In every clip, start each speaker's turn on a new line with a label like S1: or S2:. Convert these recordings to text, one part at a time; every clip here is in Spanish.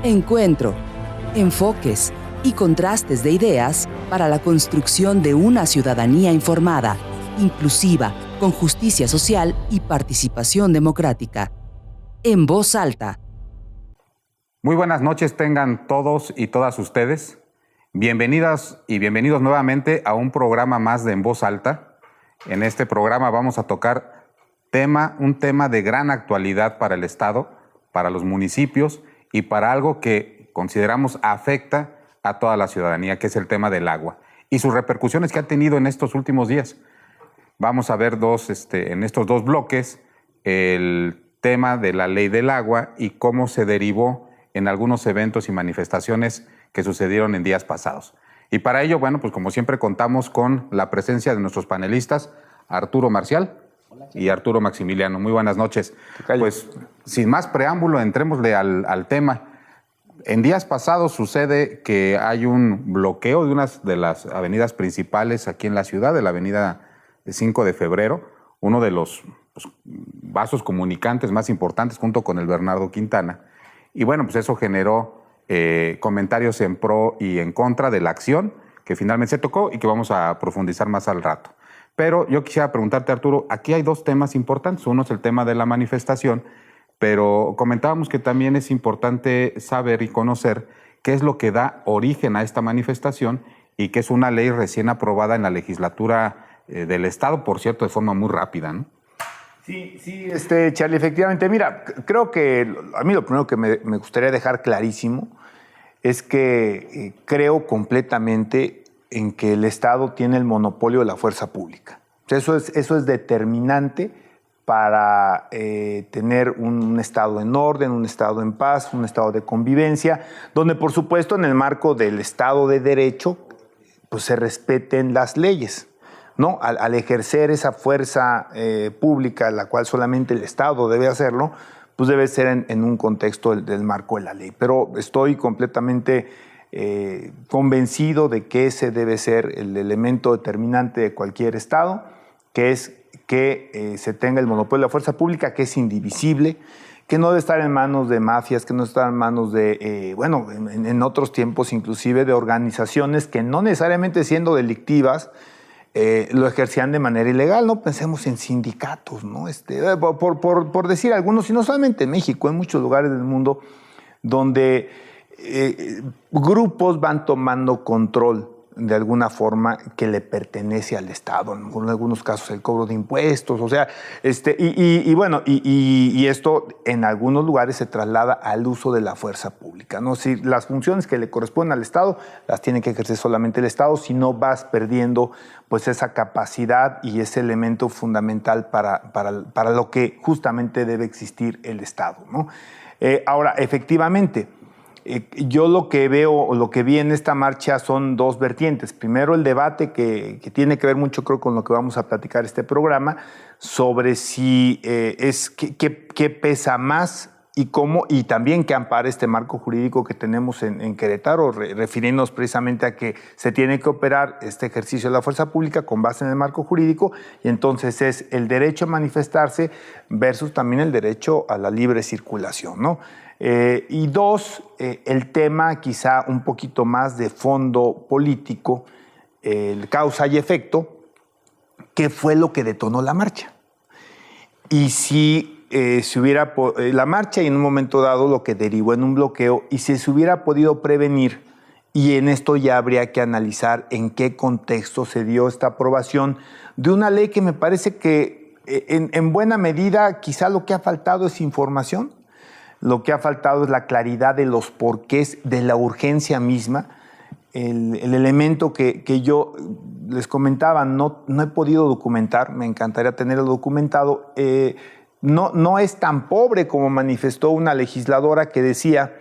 S1: Encuentro, enfoques y contrastes de ideas para la construcción de una ciudadanía informada, inclusiva, con justicia social y participación democrática. En voz alta.
S2: Muy buenas noches tengan todos y todas ustedes. Bienvenidas y bienvenidos nuevamente a un programa más de En Voz Alta. En este programa vamos a tocar un tema de gran actualidad para el Estado, para los municipios y para algo que consideramos afecta a toda la ciudadanía, que es el tema del agua y sus repercusiones que ha tenido en estos últimos días. Vamos a ver en estos dos bloques el tema de la ley del agua y cómo se derivó en algunos eventos y manifestaciones que sucedieron en días pasados. Y para ello, bueno, pues como siempre contamos con la presencia de nuestros panelistas, Arturo Marcial y Arturo Maximiliano. Muy buenas noches. Pues sin más preámbulo, entrémosle al tema. En días pasados sucede que hay un bloqueo de una de las avenidas principales aquí en la ciudad, de la avenida 5 de Febrero, uno de los vasos comunicantes más importantes junto con el Bernardo Quintana. Y bueno, pues eso generó comentarios en pro y en contra de la acción que finalmente se tocó y que vamos a profundizar más al rato. Pero yo quisiera preguntarte, Arturo, aquí hay dos temas importantes. Uno es el tema de la manifestación, pero comentábamos que también es importante saber y conocer qué es lo que da origen a esta manifestación y que es una ley recién aprobada en la legislatura del Estado, por cierto, de forma muy rápida, ¿no?
S3: Sí, Charlie, efectivamente. Mira, creo que a mí lo primero que me gustaría dejar clarísimo es que creo completamente en que el Estado tiene el monopolio de la fuerza pública. Eso es determinante para tener un Estado en orden, un Estado en paz, un Estado de convivencia, donde por supuesto en el marco del Estado de Derecho pues se respeten las leyes, ¿no? Al ejercer esa fuerza pública, la cual solamente el Estado debe hacerlo, pues debe ser en un contexto del marco de la ley. Pero estoy completamente convencido de que ese debe ser el elemento determinante de cualquier Estado, que es que se tenga el monopolio de la fuerza pública, que es indivisible, que no debe estar en manos de mafias, que no debe estar en manos de, en otros tiempos inclusive, de organizaciones que no necesariamente siendo delictivas, lo ejercían de manera ilegal, ¿no? Pensemos en sindicatos, ¿no? Por decir algunos, y no solamente en México, en muchos lugares del mundo, donde grupos van tomando control de alguna forma que le pertenece al Estado, en algunos casos el cobro de impuestos, o sea, y esto en algunos lugares se traslada al uso de la fuerza pública, ¿no? Si las funciones que le corresponden al Estado las tiene que ejercer solamente el Estado, si no vas perdiendo pues esa capacidad y ese elemento fundamental para lo que justamente debe existir el Estado, ¿no? Ahora, efectivamente, yo lo que veo o lo que vi en esta marcha son dos vertientes. Primero, el debate que tiene que ver mucho, creo, con lo que vamos a platicar este programa, sobre si qué pesa más y cómo, y también qué ampara este marco jurídico que tenemos en Querétaro, refiriéndonos precisamente a que se tiene que operar este ejercicio de la fuerza pública con base en el marco jurídico, y entonces es el derecho a manifestarse versus también el derecho a la libre circulación, ¿no? Y dos, el tema quizá un poquito más de fondo político, el causa y efecto, ¿qué fue lo que detonó la marcha? Y si se hubiera la marcha y en un momento dado lo que derivó en un bloqueo, y si se hubiera podido prevenir, y en esto ya habría que analizar en qué contexto se dio esta aprobación de una ley que me parece que en buena medida quizá lo que ha faltado es información. Lo que ha faltado es la claridad de los porqués de la urgencia misma. El elemento que yo les comentaba, no he podido documentar, me encantaría tenerlo documentado. No es tan pobre como manifestó una legisladora que decía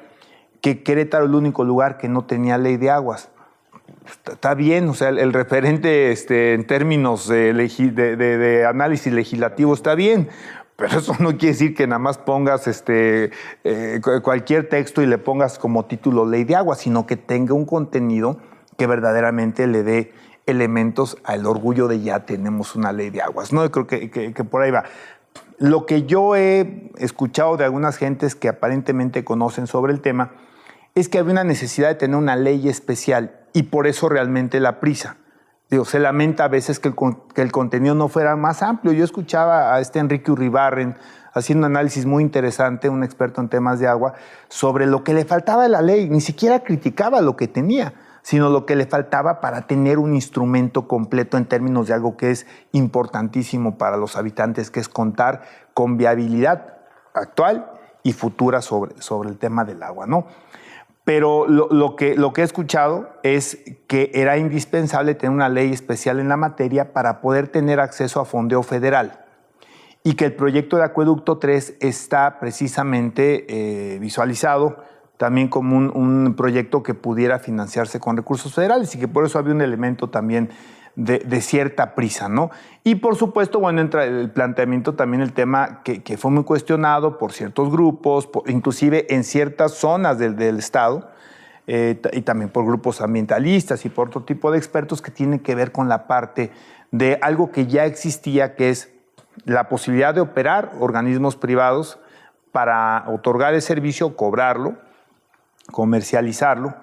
S3: que Querétaro era el único lugar que no tenía ley de aguas. Está bien, o sea, el referente en términos de análisis legislativo está bien, pero eso no quiere decir que nada más pongas cualquier texto y le pongas como título ley de agua, sino que tenga un contenido que verdaderamente le dé elementos al orgullo de ya tenemos una ley de aguas, ¿no? Yo creo que por ahí va. Lo que yo he escuchado de algunas gentes que aparentemente conocen sobre el tema es que había una necesidad de tener una ley especial y por eso realmente la prisa. Se lamenta a veces que el contenido no fuera más amplio. Yo escuchaba a Enrique Urribarren haciendo un análisis muy interesante, un experto en temas de agua, sobre lo que le faltaba a la ley. Ni siquiera criticaba lo que tenía, sino lo que le faltaba para tener un instrumento completo en términos de algo que es importantísimo para los habitantes, que es contar con viabilidad actual y futura sobre el tema del agua, ¿no? Pero lo que he escuchado es que era indispensable tener una ley especial en la materia para poder tener acceso a fondeo federal y que el proyecto de Acueducto 3 está precisamente visualizado también como un proyecto que pudiera financiarse con recursos federales y que por eso había un elemento también de cierta prisa, ¿no? Y por supuesto, bueno, entra el planteamiento también el tema que fue muy cuestionado por ciertos grupos, inclusive en ciertas zonas del Estado, y también por grupos ambientalistas y por otro tipo de expertos que tienen que ver con la parte de algo que ya existía, que es la posibilidad de operar organismos privados para otorgar el servicio, cobrarlo, comercializarlo,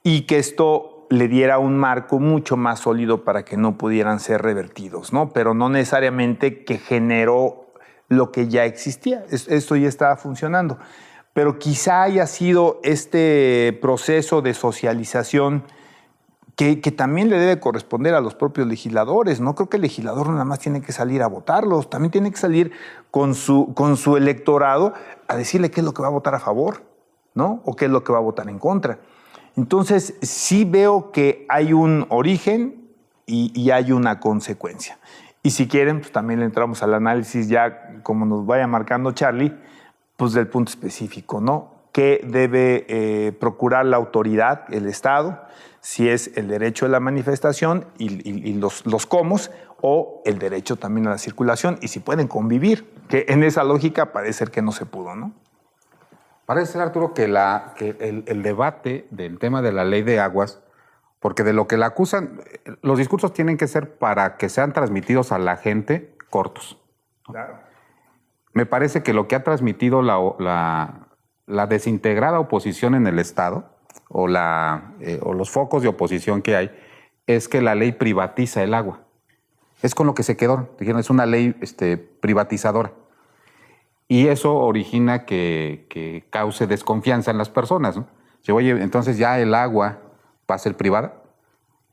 S3: y que esto le diera un marco mucho más sólido para que no pudieran ser revertidos, ¿no? Pero no necesariamente que generó lo que ya existía. Esto ya estaba funcionando. Pero quizá haya sido este proceso de socialización que también le debe corresponder a los propios legisladores. No creo que el legislador nada más tiene que salir a votarlos, también tiene que salir con su electorado a decirle qué es lo que va a votar a favor, ¿no? O qué es lo que va a votar en contra. Entonces, sí veo que hay un origen y hay una consecuencia. Y si quieren, pues también le entramos al análisis ya, como nos vaya marcando Charlie, pues del punto específico, ¿no? ¿Qué debe procurar la autoridad, el Estado? Si es el derecho de la manifestación y los comos, o el derecho también a la circulación, y si pueden convivir, que en esa lógica parece ser que no se pudo, ¿no?
S2: Parece ser, Arturo, que el debate del tema de la ley de aguas, porque de lo que la acusan, los discursos tienen que ser para que sean transmitidos a la gente cortos.
S3: Claro.
S2: Me parece que lo que ha transmitido la desintegrada oposición en el Estado, o los focos de oposición que hay, es que la ley privatiza el agua. Es con lo que se quedó. Dijeron, es una ley privatizadora. Y eso origina que cause desconfianza en las personas, ¿no? Si, oye, entonces ya el agua va a ser privada.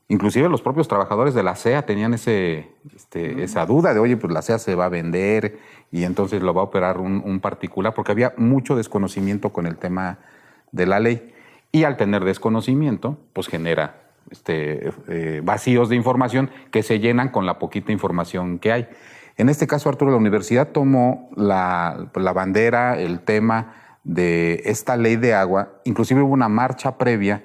S2: Inclusive los propios trabajadores de la SEA tenían esa duda de, oye, pues la SEA se va a vender y entonces lo va a operar un particular, porque había mucho desconocimiento con el tema de la ley. Y al tener desconocimiento, pues genera vacíos de información que se llenan con la poquita información que hay. En este caso, Arturo, la universidad tomó la bandera, el tema de esta ley de agua. Inclusive hubo una marcha previa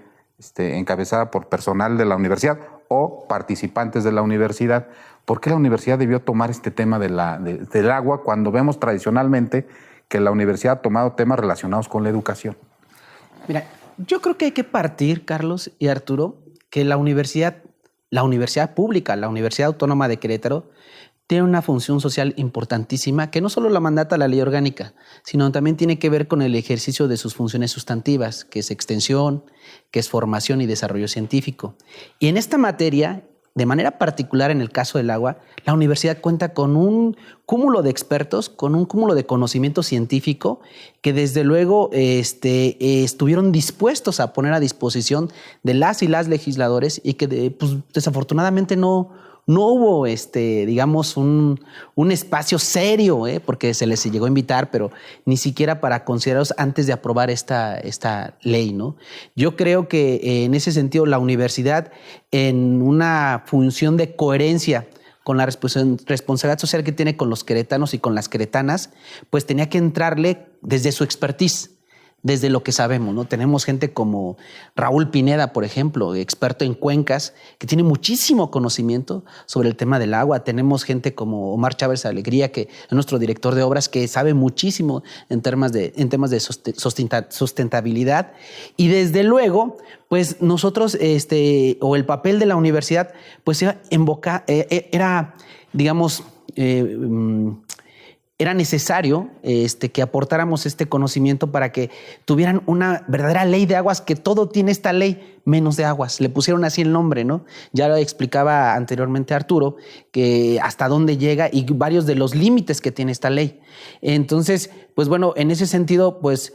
S2: encabezada por personal de la universidad o participantes de la universidad. ¿Por qué la universidad debió tomar este tema del agua cuando vemos tradicionalmente que la universidad ha tomado temas relacionados con la educación?
S4: Mira, yo creo que hay que partir, Carlos y Arturo, que la universidad pública, la Universidad Autónoma de Querétaro, tiene una función social importantísima que no solo la mandata la ley orgánica, sino también tiene que ver con el ejercicio de sus funciones sustantivas, que es extensión, que es formación y desarrollo científico. Y en esta materia, de manera particular en el caso del agua, la universidad cuenta con un cúmulo de expertos, con un cúmulo de conocimiento científico que desde luego estuvieron dispuestos a poner a disposición de las y las legisladores y que pues, desafortunadamente no hubo, digamos, un espacio serio, porque se les llegó a invitar, pero ni siquiera para considerarlos antes de aprobar esta ley, ¿no? Yo creo que en ese sentido la universidad, en una función de coherencia con la responsabilidad social que tiene con los queretanos y con las queretanas, pues tenía que entrarle desde su expertise, desde lo que sabemos, ¿no? Tenemos gente como Raúl Pineda, por ejemplo, experto en cuencas, que tiene muchísimo conocimiento sobre el tema del agua. Tenemos gente como Omar Chávez Alegría, que es nuestro director de obras, que sabe muchísimo en temas de sustentabilidad. Y desde luego, pues nosotros, o el papel de la universidad, pues era, digamos, era necesario que aportáramos este conocimiento para que tuvieran una verdadera ley de aguas, que todo tiene esta ley, menos de aguas. Le pusieron así el nombre, ¿no? Ya lo explicaba anteriormente Arturo, que hasta dónde llega y varios de los límites que tiene esta ley. Entonces, pues bueno, en ese sentido, pues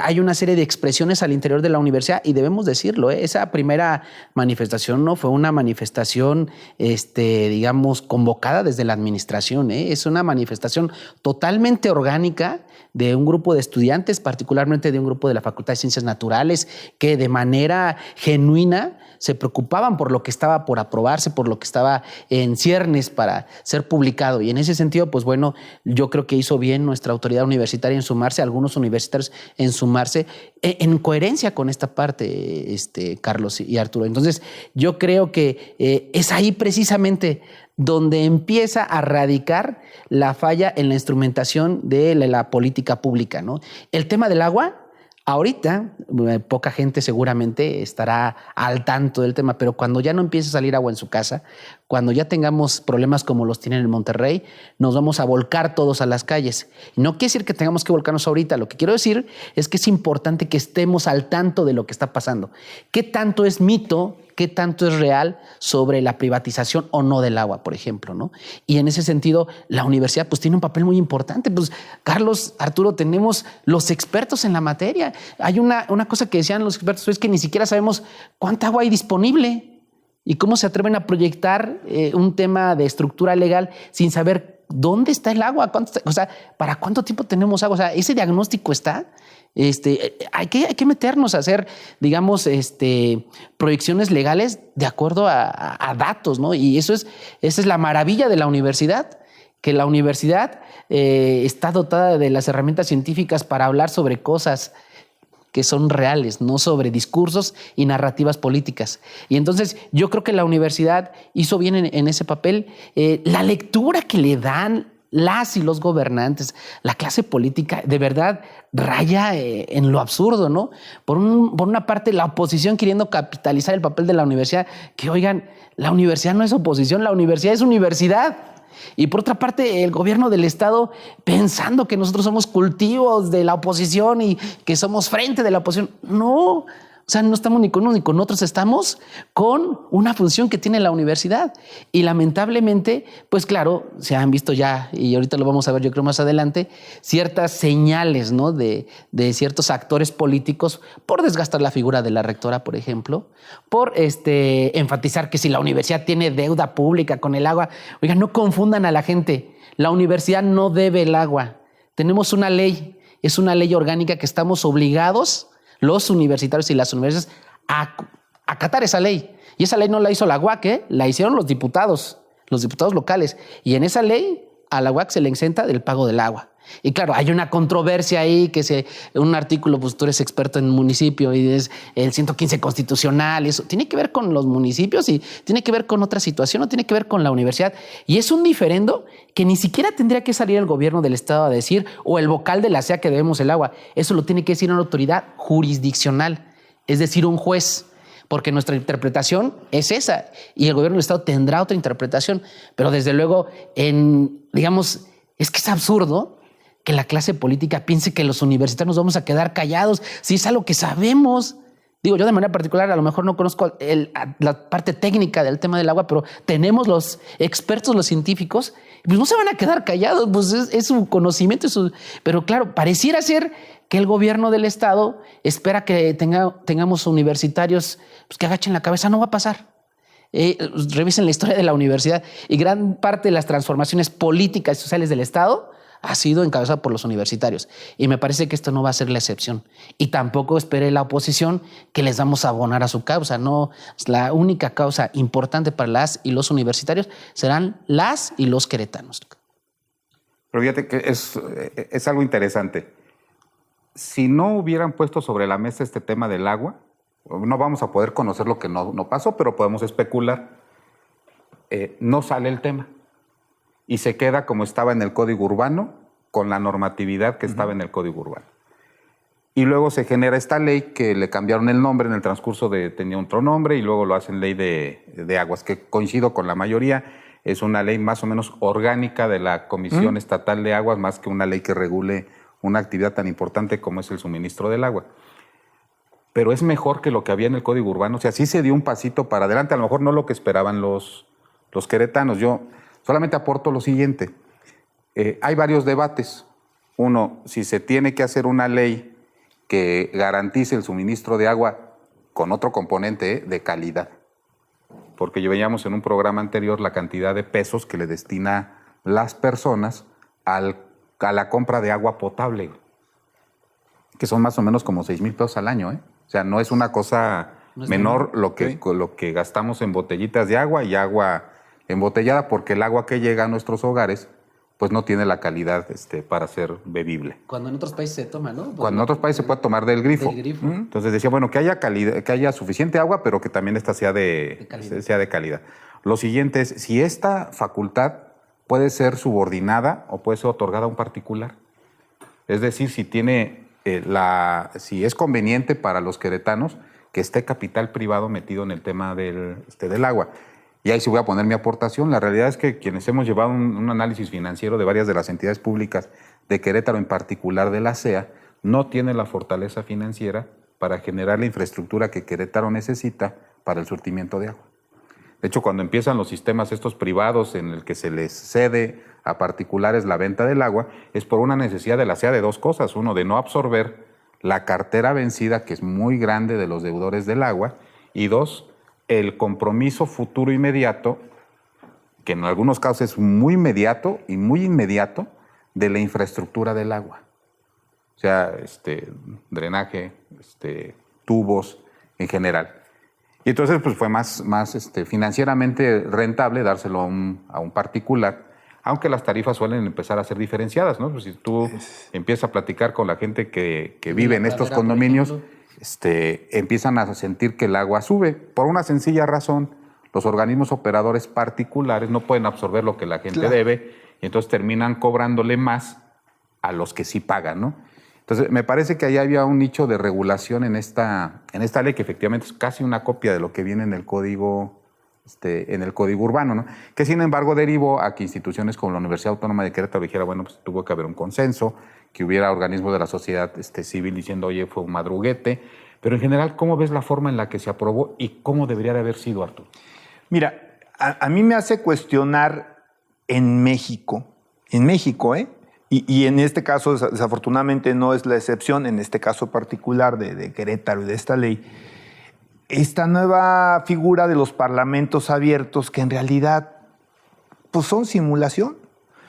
S4: hay una serie de expresiones al interior de la universidad y debemos decirlo, esa primera manifestación no fue una manifestación, digamos, convocada desde la administración, es una manifestación totalmente orgánica de un grupo de estudiantes, particularmente de un grupo de la Facultad de Ciencias Naturales, que de manera genuina se preocupaban por lo que estaba por aprobarse, por lo que estaba en ciernes para ser publicado. Y en ese sentido, pues bueno, yo creo que hizo bien nuestra autoridad universitaria en sumarse, algunos universitarios en sumarse, en coherencia con esta parte, Carlos y Arturo. Entonces, yo creo que es ahí precisamente donde empieza a radicar la falla en la instrumentación de la política pública, ¿no? El tema del agua, ahorita poca gente seguramente estará al tanto del tema, pero cuando ya no empiece a salir agua en su casa, cuando ya tengamos problemas como los tienen en Monterrey, nos vamos a volcar todos a las calles. No quiere decir que tengamos que volcarnos ahorita, lo que quiero decir es que es importante que estemos al tanto de lo que está pasando. ¿Qué tanto es mito? ¿Qué tanto es real sobre la privatización o no del agua, por ejemplo, ¿no? Y en ese sentido, la universidad pues tiene un papel muy importante. Pues, Carlos, Arturo, tenemos los expertos en la materia. Hay una cosa que decían los expertos, es que ni siquiera sabemos cuánta agua hay disponible y cómo se atreven a proyectar un tema de estructura legal sin saber dónde está el agua, o sea, para cuánto tiempo tenemos agua. O sea, ese diagnóstico está. Hay que meternos a hacer, digamos, proyecciones legales de acuerdo a datos, ¿no? Y esa es la maravilla de la universidad, que la universidad está dotada de las herramientas científicas para hablar sobre cosas que son reales, no sobre discursos y narrativas políticas. Y entonces yo creo que la universidad hizo bien en ese papel. La lectura que le dan las y los gobernantes, la clase política, de verdad raya en lo absurdo, ¿no? Por una parte, la oposición queriendo capitalizar el papel de la universidad, que oigan, la universidad no es oposición, la universidad es universidad. Y por otra parte, el gobierno del Estado pensando que nosotros somos cultivos de la oposición y que somos frente de la oposición. No, o sea, no estamos ni con unos ni con otros, estamos con una función que tiene la universidad. Y lamentablemente, pues claro, se han visto ya, y ahorita lo vamos a ver yo creo más adelante, ciertas señales, ¿no? de ciertos actores políticos por desgastar la figura de la rectora, por ejemplo, por enfatizar que si la universidad tiene deuda pública con el agua, oigan, no confundan a la gente, la universidad no debe el agua. Tenemos una ley, es una ley orgánica que estamos obligados los universitarios y las universidades a acatar esa ley. Y esa ley no la hizo la UAC, la hicieron los diputados locales. Y en esa ley a la UAC se le exenta del pago del agua. Y claro, hay una controversia ahí, un artículo, pues tú eres experto en municipio y es el 115 constitucional, eso tiene que ver con los municipios y tiene que ver con otra situación, no tiene que ver con la universidad. Y es un diferendo que ni siquiera tendría que salir el gobierno del estado a decir, o el vocal de la SEA que debemos el agua. Eso lo tiene que decir una autoridad jurisdiccional, es decir, un juez. Porque nuestra interpretación es esa y el gobierno del estado tendrá otra interpretación. Pero desde luego, digamos, es que es absurdo que la clase política piense que los universitarios nos vamos a quedar callados si es algo que sabemos. Digo, yo de manera particular a lo mejor no conozco la parte técnica del tema del agua, pero tenemos los expertos, los científicos, pues no se van a quedar callados, pues es su conocimiento. Pero claro, pareciera ser que el gobierno del estado espera que tengamos universitarios pues, que agachen la cabeza. No va a pasar. Revisen la historia de la universidad y gran parte de las transformaciones políticas y sociales del estado ha sido encabezado por los universitarios. Y me parece que esto no va a ser la excepción. Y tampoco espere la oposición que les vamos a abonar a su causa. No, la única causa importante para las y los universitarios serán las y los queretanos.
S2: Pero fíjate que es algo interesante. Si no hubieran puesto sobre la mesa este tema del agua, no vamos a poder conocer lo que no pasó, pero podemos especular. No sale el tema. Y se queda como estaba en el Código Urbano, con la normatividad que estaba en el Código Urbano. Y luego se genera esta ley que le cambiaron el nombre en el transcurso tenía otro nombre y luego lo hacen ley de aguas, que coincido con la mayoría es una ley más o menos orgánica de la Comisión Estatal de Aguas, más que una ley que regule una actividad tan importante como es el suministro del agua. Pero es mejor que lo que había en el Código Urbano. O sea, sí se dio un pasito para adelante, a lo mejor no lo que esperaban los queretanos. Yo solamente aporto lo siguiente. Hay varios debates. Uno, si se tiene que hacer una ley que garantice el suministro de agua con otro componente de calidad. Porque ya veíamos en un programa anterior la cantidad de pesos que le destina las personas a la compra de agua potable, que son más o menos como 6,000 pesos al año. O sea, no es una cosa menor lo que gastamos en botellitas de agua y agua embotellada, porque el agua que llega a nuestros hogares pues no tiene la calidad para ser bebible.
S4: Cuando en otros países se toma, ¿no?
S2: Cuando en otros países se puede tomar del grifo. Entonces decía, bueno, que haya calidad, que haya suficiente agua, pero que también esta sea de calidad. Lo siguiente es, si esta facultad puede ser subordinada o puede ser otorgada a un particular. Es decir, si tiene si es conveniente para los queretanos que esté capital privado metido en el tema del agua. Y ahí sí voy a poner mi aportación. La realidad es que quienes hemos llevado un análisis financiero de varias de las entidades públicas de Querétaro, en particular de la CEA, no tiene la fortaleza financiera para generar la infraestructura que Querétaro necesita para el surtimiento de agua. De hecho, cuando empiezan los sistemas estos privados en el que se les cede a particulares la venta del agua, es por una necesidad de la CEA de dos cosas. Uno, de no absorber la cartera vencida, que es muy grande, de los deudores del agua, y dos, el compromiso futuro inmediato, que en algunos casos es muy inmediato y muy inmediato, de la infraestructura del agua. O sea, drenaje, tubos en general. Y entonces pues fue más financieramente rentable dárselo a un particular, aunque las tarifas suelen empezar a ser diferenciadas, ¿no? Pues si tú empiezas a platicar con la gente que vive en estos condominios, empiezan a sentir que el agua sube por una sencilla razón. Los organismos operadores particulares no pueden absorber lo que la gente debe y entonces terminan cobrándole más a los que sí pagan, ¿no? Entonces, me parece que ahí había un nicho de regulación en esta ley que efectivamente es casi una copia de lo que viene en el código urbano, ¿no? Que sin embargo derivó a que instituciones como la Universidad Autónoma de Querétaro dijera, bueno, pues tuvo que haber un consenso, que hubiera organismos de la sociedad civil diciendo, oye, fue un madruguete. Pero en general, ¿cómo ves la forma en la que se aprobó y cómo debería de haber sido, Arturo?
S3: Mira, a mí me hace cuestionar en México, y en este caso, desafortunadamente, no es la excepción, en este caso particular de Querétaro y de esta ley, esta nueva figura de los parlamentos abiertos que en realidad pues son simulación.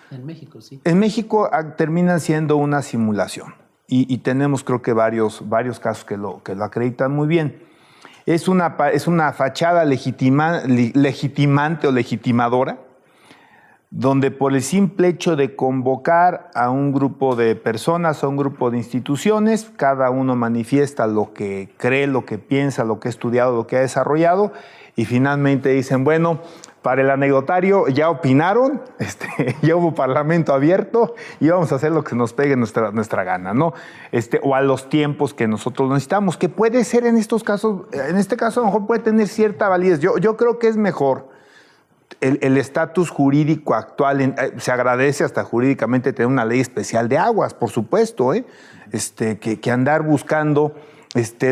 S4: En México, sí.
S3: En México terminan siendo una simulación y tenemos creo que varios casos que lo acreditan muy bien. Es una fachada legitimante o legitimadora, donde por el simple hecho de convocar a un grupo de personas, a un grupo de instituciones, cada uno manifiesta lo que cree, lo que piensa, lo que ha estudiado, lo que ha desarrollado, y finalmente dicen, bueno, para el anecdotario ya opinaron, ya hubo parlamento abierto y vamos a hacer lo que se nos pegue nuestra gana, ¿no? O a los tiempos que nosotros necesitamos, que puede ser en estos casos, en este caso a lo mejor puede tener cierta validez. Yo creo que es mejor el estatus jurídico actual. Se agradece hasta jurídicamente tener una ley especial de aguas, por supuesto, que andar buscando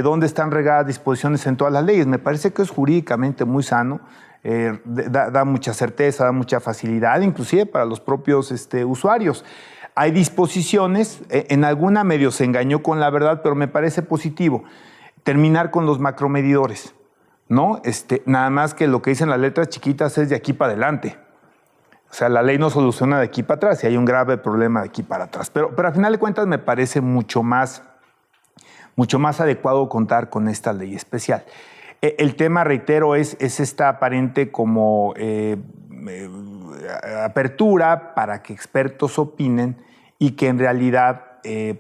S3: dónde están regadas disposiciones en todas las leyes. Me parece que es jurídicamente muy sano, da mucha certeza, da mucha facilidad, inclusive para los propios usuarios. Hay disposiciones, en alguna medio se engañó con la verdad, pero me parece positivo terminar con los macromedidores, ¿no? Nada más que lo que dicen las letras chiquitas es de aquí para adelante. O sea, la ley no soluciona de aquí para atrás y hay un grave problema de aquí para atrás. Pero a final de cuentas me parece mucho más adecuado contar con esta ley especial. El tema, reitero, es esta aparente como apertura para que expertos opinen y que en realidad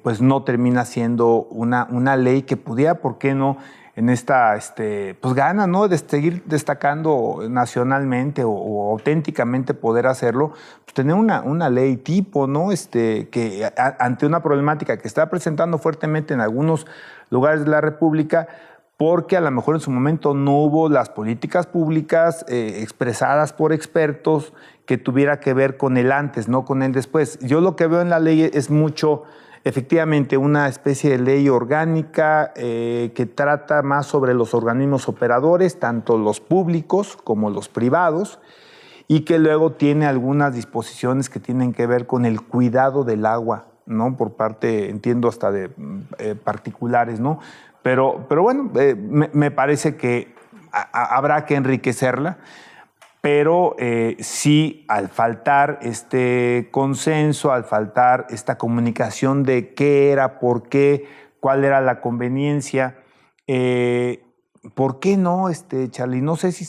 S3: pues no termina siendo una ley que pudiera, ¿por qué no?, en esta pues gana, ¿no?, de seguir destacando nacionalmente o auténticamente poder hacerlo, pues tener una ley tipo, ¿no?, que ante una problemática que está presentando fuertemente en algunos lugares de la República, porque a lo mejor en su momento no hubo las políticas públicas expresadas por expertos que tuviera que ver con el antes, no con el después. Yo lo que veo en la ley es mucho, efectivamente, una especie de ley orgánica que trata más sobre los organismos operadores, tanto los públicos como los privados, y que luego tiene algunas disposiciones que tienen que ver con el cuidado del agua, ¿no? Por parte, entiendo, hasta de particulares, ¿no? Pero bueno, me parece que habrá que enriquecerla, pero sí, al faltar este consenso, al faltar esta comunicación de qué era, por qué, cuál era la conveniencia, ¿por qué no, Charlie? No sé si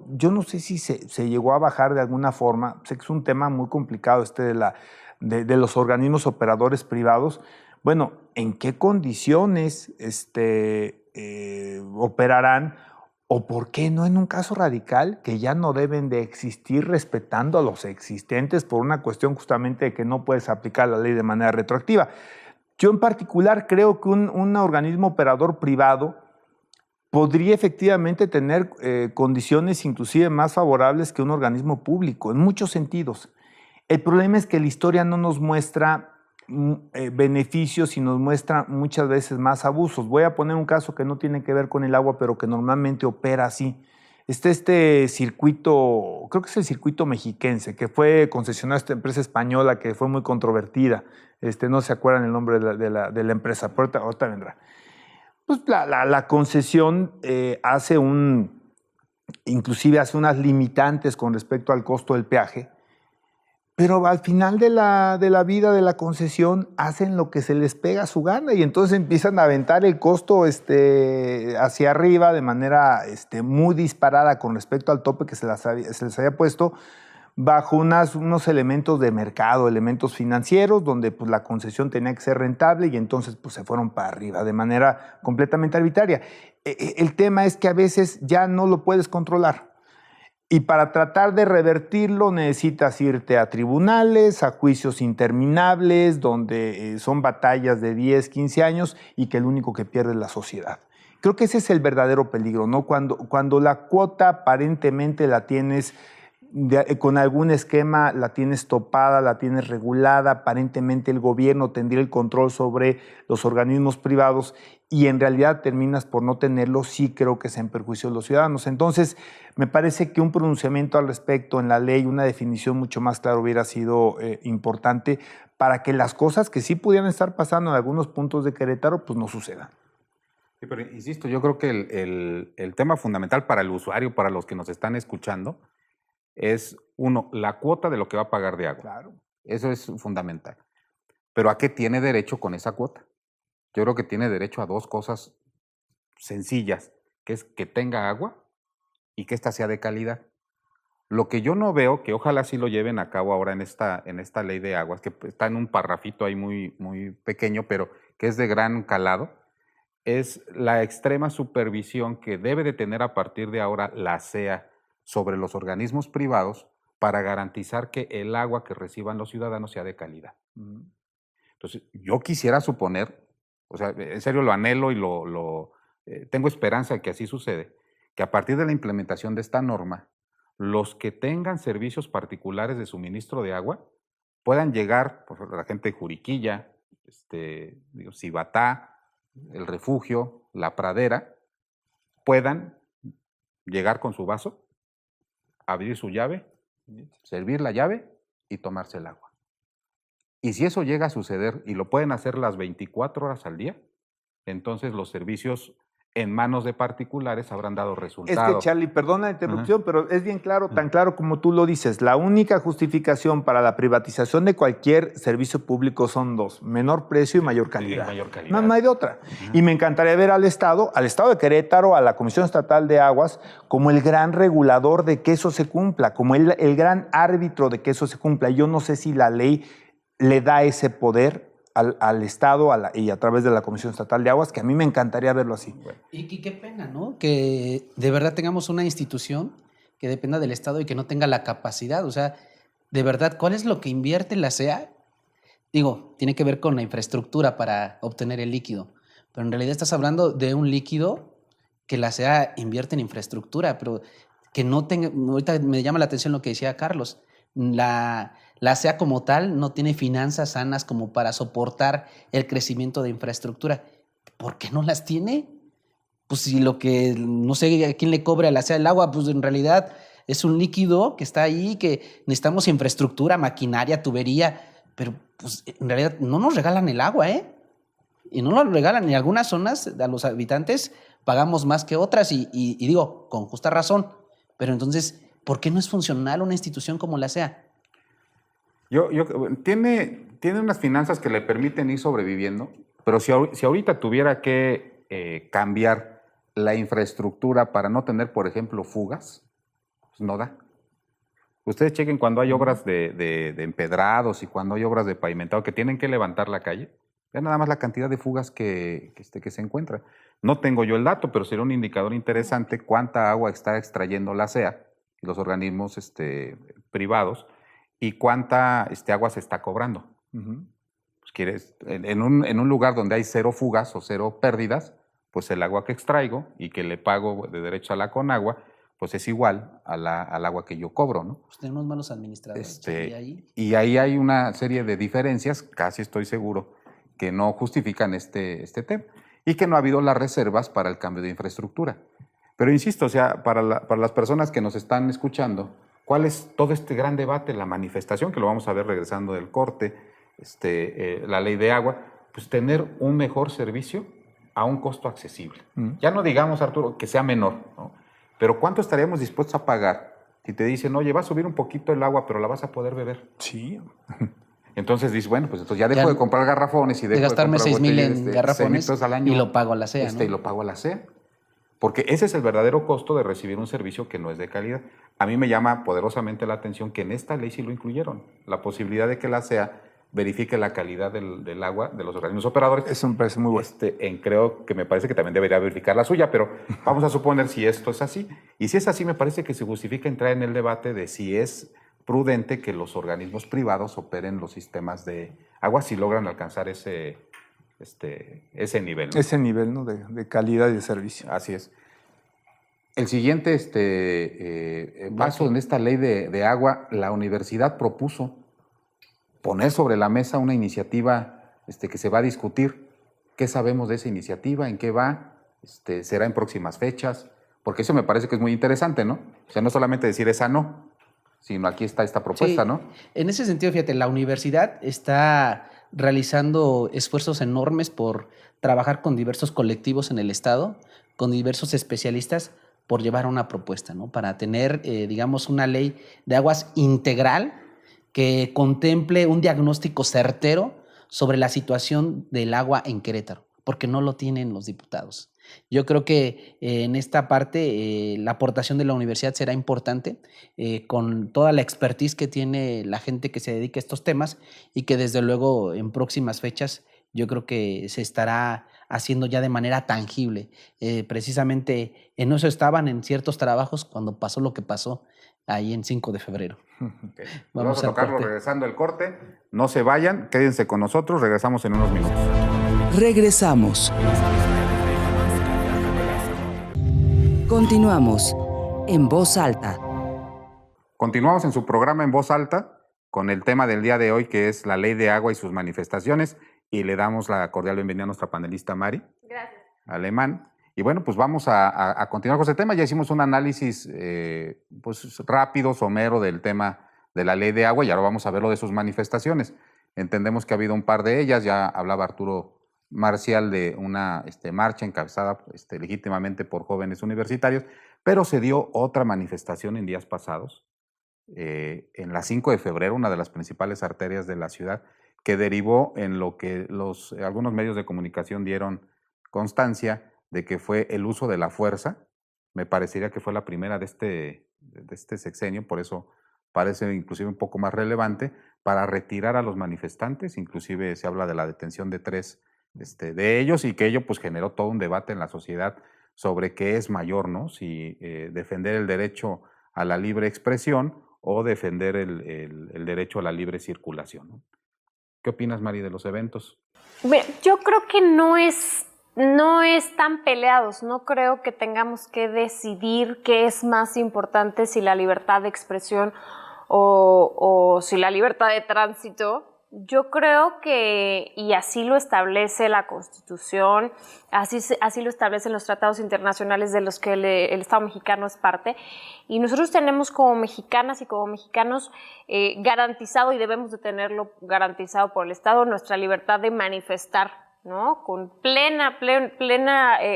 S3: yo no sé si se llegó a bajar de alguna forma. Sé que es un tema muy complicado de los organismos operadores privados. Bueno, ¿en qué condiciones operarán? ¿O por qué no en un caso radical que ya no deben de existir respetando a los existentes por una cuestión justamente de que no puedes aplicar la ley de manera retroactiva? Yo en particular creo que un organismo operador privado podría efectivamente tener condiciones inclusive más favorables que un organismo público, en muchos sentidos. El problema es que la historia no nos muestra beneficios y nos muestra muchas veces más abusos. Voy a poner un caso que no tiene que ver con el agua, pero que normalmente opera así. Este circuito, creo que es el circuito mexiquense, que fue concesionado a esta empresa española que fue muy controvertida. No se acuerdan el nombre de la empresa, pero ahorita vendrá. Pues la concesión inclusive hace unas limitantes con respecto al costo del peaje, pero al final de la vida de la concesión hacen lo que se les pega a su gana y entonces empiezan a aventar el costo hacia arriba de manera muy disparada con respecto al tope que se les había puesto, bajo unos elementos de mercado, elementos financieros, donde pues, la concesión tenía que ser rentable y entonces pues, se fueron para arriba de manera completamente arbitraria. El tema es que a veces ya no lo puedes controlar. Y para tratar de revertirlo necesitas irte a tribunales, a juicios interminables, donde son batallas de 10, 15 años y que el único que pierde es la sociedad. Creo que ese es el verdadero peligro, ¿no? Cuando la cuota aparentemente la tienes con algún esquema, la tienes topada, la tienes regulada, aparentemente el gobierno tendría el control sobre los organismos privados y en realidad terminas por no tenerlo, sí creo que es en perjuicio de los ciudadanos. Entonces, me parece que un pronunciamiento al respecto en la ley, una definición mucho más clara hubiera sido importante para que las cosas que sí pudieran estar pasando en algunos puntos de Querétaro, pues no sucedan.
S2: Sí, pero insisto, yo creo que el tema fundamental para el usuario, para los que nos están escuchando, es, uno, la cuota de lo que va a pagar de agua.
S3: Claro.
S2: Eso es fundamental. Pero ¿a qué tiene derecho con esa cuota? Yo creo que tiene derecho a dos cosas sencillas, que es que tenga agua y que ésta sea de calidad. Lo que yo no veo, que ojalá sí lo lleven a cabo ahora en esta ley de aguas, que está en un parrafito ahí muy, muy pequeño, pero que es de gran calado, es la extrema supervisión que debe de tener a partir de ahora la SEA sobre los organismos privados para garantizar que el agua que reciban los ciudadanos sea de calidad. Entonces, yo quisiera suponer, o sea, en serio lo anhelo y tengo esperanza de que así sucede, que a partir de la implementación de esta norma, los que tengan servicios particulares de suministro de agua puedan llegar, por ejemplo, la gente de Juriquilla, Cibatá, El Refugio, La Pradera, puedan llegar con su vaso, abrir su llave, servir la llave y tomarse el agua. Y si eso llega a suceder y lo pueden hacer las 24 horas al día, entonces los servicios en manos de particulares habrán dado resultados.
S3: Es que, Charlie, perdona la interrupción, pero es bien claro, tan claro como tú lo dices. La única justificación para la privatización de cualquier servicio público son dos: menor precio y mayor calidad.
S2: Mayor calidad.
S3: No hay de otra. Y me encantaría ver al Estado de Querétaro, a la Comisión Estatal de Aguas, como el gran regulador de que eso se cumpla, como el gran árbitro de que eso se cumpla. Yo no sé si la ley le da ese poder al Estado y a través de la Comisión Estatal de Aguas, que a mí me encantaría verlo así.
S4: Y qué pena, ¿no? Que de verdad tengamos una institución que dependa del Estado y que no tenga la capacidad. O sea, de verdad, ¿cuál es lo que invierte la SEA? Digo, tiene que ver con la infraestructura para obtener el líquido, pero en realidad estás hablando de un líquido que la SEA invierte en infraestructura, pero que no tenga, ahorita me llama la atención lo que decía Carlos, la SEA como tal no tiene finanzas sanas como para soportar el crecimiento de infraestructura. ¿Por qué no las tiene? Pues si lo que, no sé a quién le cobre a la SEA el agua, pues en realidad es un líquido que está ahí, que necesitamos infraestructura, maquinaria, tubería, pero pues en realidad no nos regalan el agua, ¿eh? Y no lo regalan. En algunas zonas a los habitantes pagamos más que otras y digo, con justa razón. Pero entonces, ¿por qué no es funcional una institución como la SEA?
S2: Tiene unas finanzas que le permiten ir sobreviviendo, pero si ahorita tuviera que cambiar la infraestructura para no tener, por ejemplo, fugas, pues no da. Ustedes chequen cuando hay obras de empedrados y cuando hay obras de pavimentado que tienen que levantar la calle. Vean nada más la cantidad de fugas que se encuentra. No tengo yo el dato, pero sería un indicador interesante cuánta agua está extrayendo la SEA y los organismos privados y cuánta agua se está cobrando. Pues en un lugar donde hay 0 fugas o 0 pérdidas, pues el agua que extraigo y que le pago de derecho a la Conagua, pues es igual al agua que yo cobro, ¿no?
S4: Pues tenemos malos administradores.
S2: Y ahí hay una serie de diferencias, casi estoy seguro, que no justifican este tema y que no ha habido las reservas para el cambio de infraestructura. Pero insisto, o sea, para las personas que nos están escuchando, ¿cuál es todo este gran debate, la manifestación, que lo vamos a ver regresando del corte, la ley de agua? Pues tener un mejor servicio a un costo accesible. Ya no digamos, Arturo, que sea menor, ¿no? Pero ¿cuánto estaríamos dispuestos a pagar si te dicen, oye, va a subir un poquito el agua, pero la vas a poder beber?
S3: Sí.
S2: Entonces dices, bueno, pues entonces ya dejo de comprar garrafones y
S4: de gastarme 6,000 en garrafones
S2: al año,
S4: y lo pago a la SEA, ¿no?
S2: Y lo pago a la SEA. Porque ese es el verdadero costo de recibir un servicio que no es de calidad. A mí me llama poderosamente la atención que en esta ley sí lo incluyeron. La posibilidad de que la SEA verifique la calidad del agua de los organismos operadores.
S3: Eso me parece muy bueno.
S2: Creo que me parece que también debería verificar la suya, pero vamos a suponer si esto es así. Y si es así, me parece que se justifica entrar en el debate de si es prudente que los organismos privados operen los sistemas de agua si logran alcanzar ese nivel, ¿no?
S3: Ese nivel, ¿no? de calidad y de servicio.
S2: Así es. El siguiente paso en esta ley de agua, la universidad propuso poner sobre la mesa una iniciativa que se va a discutir. ¿Qué sabemos de esa iniciativa? ¿En qué va? ¿Será en próximas fechas? Porque eso me parece que es muy interesante, ¿no? O sea, no solamente decir esa no, sino aquí está esta propuesta,
S4: sí,
S2: ¿no?
S4: En ese sentido, fíjate, la universidad está realizando esfuerzos enormes por trabajar con diversos colectivos en el Estado, con diversos especialistas, por llevar una propuesta, ¿no? Para tener, digamos, una ley de aguas integral que contemple un diagnóstico certero sobre la situación del agua en Querétaro, porque no lo tienen los diputados. Yo creo que en esta parte la aportación de la universidad será importante con toda la expertise que tiene la gente que se dedica a estos temas y que desde luego en próximas fechas yo creo que se estará haciendo ya de manera tangible. Precisamente en eso estaban en ciertos trabajos cuando pasó lo que pasó ahí en 5 de febrero.
S2: Okay. Vamos a tocarlo regresando el corte. No se vayan, quédense con nosotros, regresamos en unos minutos.
S1: Regresamos. Continuamos en Voz Alta.
S2: Continuamos en su programa En Voz Alta con el tema del día de hoy, que es la ley de agua y sus manifestaciones, y le damos la cordial bienvenida a nuestra panelista Mari.
S5: Gracias.
S2: Alemán. Y bueno, pues vamos a continuar con este tema. Ya hicimos un análisis pues rápido, somero del tema de la ley de agua y ahora vamos a ver lo de sus manifestaciones. Entendemos que ha habido un par de ellas. Ya hablaba Arturo Marcial de una marcha encabezada legítimamente por jóvenes universitarios, pero se dio otra manifestación en días pasados, en la 5 de febrero, una de las principales arterias de la ciudad, que derivó en lo que algunos medios de comunicación dieron constancia de que fue el uso de la fuerza. Me parecería que fue la primera de este sexenio, por eso parece inclusive un poco más relevante, para retirar a los manifestantes. Inclusive se habla de la detención de 3 de ellos y que ello pues generó todo un debate en la sociedad sobre qué es mayor, ¿no? Si defender el derecho a la libre expresión o defender el derecho a la libre circulación, ¿no? ¿Qué opinas, Mari, de los eventos?
S5: Yo creo que no es no están peleados. No creo que tengamos que decidir qué es más importante, si la libertad de expresión o si la libertad de tránsito. Yo creo que, y así lo establece la Constitución, así lo establecen los tratados internacionales de los que el Estado mexicano es parte, y nosotros tenemos como mexicanas y como mexicanos garantizado, y debemos de tenerlo garantizado por el Estado, nuestra libertad de manifestar, ¿no? Con plena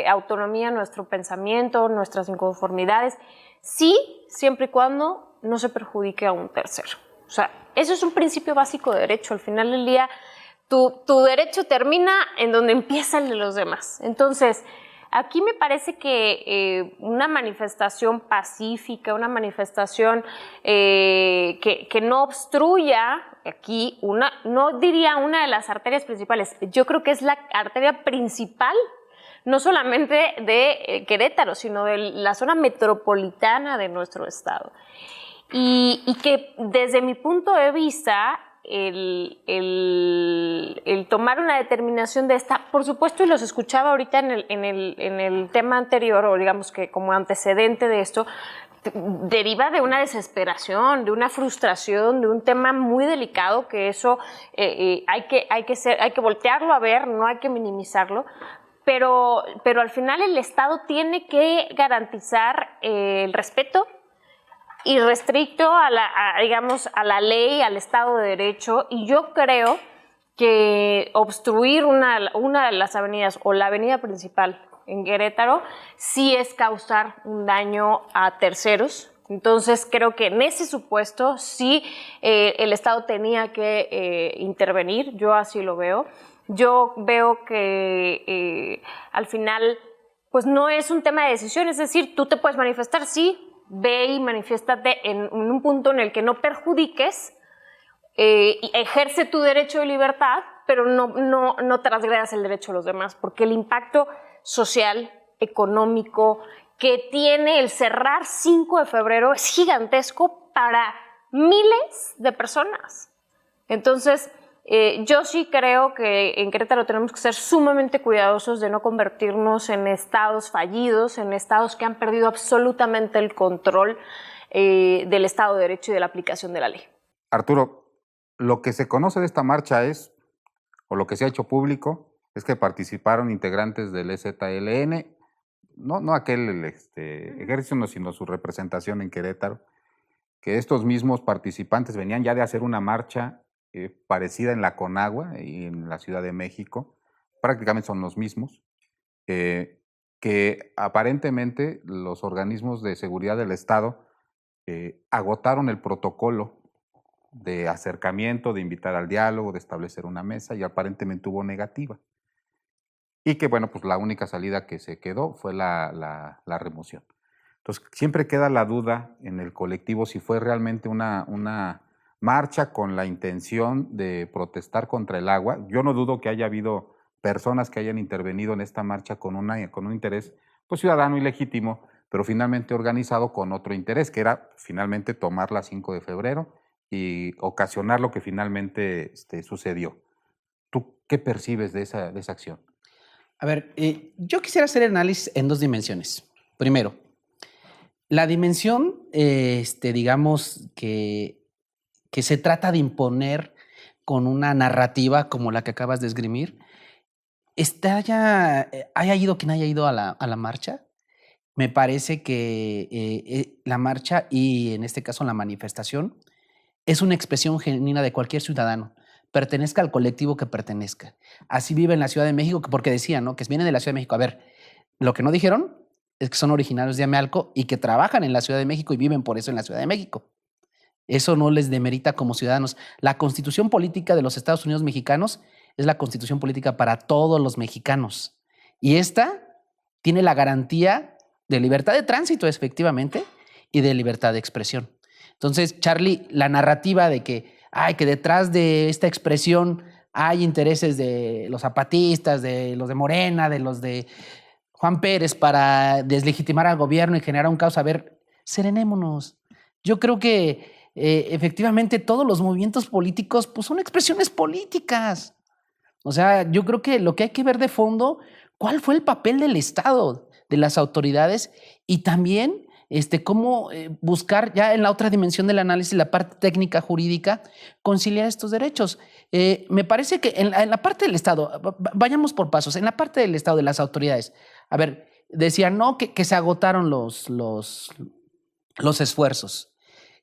S5: autonomía nuestro pensamiento, nuestras inconformidades, sí, siempre y cuando no se perjudique a un tercero. O sea, eso es un principio básico de derecho. Al final del día, tu derecho termina en donde empieza el de los demás. Entonces, aquí me parece que una manifestación pacífica, una manifestación que no obstruya aquí, no diría una de las arterias principales, yo creo que es la arteria principal, no solamente de Querétaro, sino de la zona metropolitana de nuestro estado. Y que desde mi punto de vista, el tomar una determinación de esta, por supuesto, y los escuchaba ahorita en el tema anterior, o digamos que como antecedente de esto, deriva de una desesperación, de una frustración, de un tema muy delicado, que eso hay que voltearlo a ver, no hay que minimizarlo. Pero al final el Estado tiene que garantizar el respeto irrestricto a la ley, al Estado de Derecho, y yo creo que obstruir una de las avenidas o la avenida principal en Querétaro sí es causar un daño a terceros. Entonces creo que en ese supuesto sí el Estado tenía que intervenir, yo así lo veo. Yo veo que al final pues no es un tema de decisión, es decir, tú te puedes manifestar, sí, ve y manifiéstate en un punto en el que no perjudiques, y ejerce tu derecho de libertad, pero no transgredas el derecho de los demás, porque el impacto social, económico que tiene el cerrar 5 de febrero es gigantesco para miles de personas. Entonces, yo sí creo que en Querétaro tenemos que ser sumamente cuidadosos de no convertirnos en estados fallidos, en estados que han perdido absolutamente el control del Estado de Derecho y de la aplicación de la ley.
S2: Arturo, lo que se conoce de esta marcha es, o lo que se ha hecho público, es que participaron integrantes del EZLN, no aquel ejército, sino su representación en Querétaro, que estos mismos participantes venían ya de hacer una marcha parecida en la Conagua y en la Ciudad de México, prácticamente son los mismos, que aparentemente los organismos de seguridad del Estado agotaron el protocolo de acercamiento, de invitar al diálogo, de establecer una mesa, y aparentemente hubo negativa. Y que, bueno, pues la única salida que se quedó fue la remoción. Entonces, siempre queda la duda en el colectivo si fue realmente una marcha con la intención de protestar contra el agua. Yo no dudo que haya habido personas que hayan intervenido en esta marcha con un interés pues, ciudadano y legítimo, pero finalmente organizado con otro interés, que era finalmente tomarla 5 de febrero y ocasionar lo que finalmente sucedió. ¿Tú qué percibes de esa acción?
S4: A ver, yo quisiera hacer el análisis en 2 dimensiones. Primero, la dimensión, digamos, que se trata de imponer con una narrativa como la que acabas de esgrimir, haya ido quien haya ido a la marcha. Me parece que la marcha y en este caso la manifestación es una expresión genuina de cualquier ciudadano, pertenezca al colectivo que pertenezca. Así vive en la Ciudad de México, porque decían, ¿no?, que vienen de la Ciudad de México. A ver, lo que no dijeron es que son originarios de Amealco y que trabajan en la Ciudad de México y viven por eso en la Ciudad de México. Eso no les demerita como ciudadanos. La Constitución política de los Estados Unidos mexicanos es la Constitución política para todos los mexicanos. Y esta tiene la garantía de libertad de tránsito, efectivamente, y de libertad de expresión. Entonces, Charlie, la narrativa de que detrás de esta expresión hay intereses de los zapatistas, de los de Morena, de los de Juan Pérez para deslegitimar al gobierno y generar un caos. A ver, serenémonos. Yo creo que efectivamente todos los movimientos políticos pues, son expresiones políticas. O sea, yo creo que lo que hay que ver de fondo, ¿cuál fue el papel del Estado, de las autoridades? Y también cómo buscar ya en la otra dimensión del análisis, la parte técnica jurídica, conciliar estos derechos. Me parece que en la parte del Estado, vayamos por pasos, en la parte del Estado, de las autoridades, a ver, decían no, que se agotaron los esfuerzos.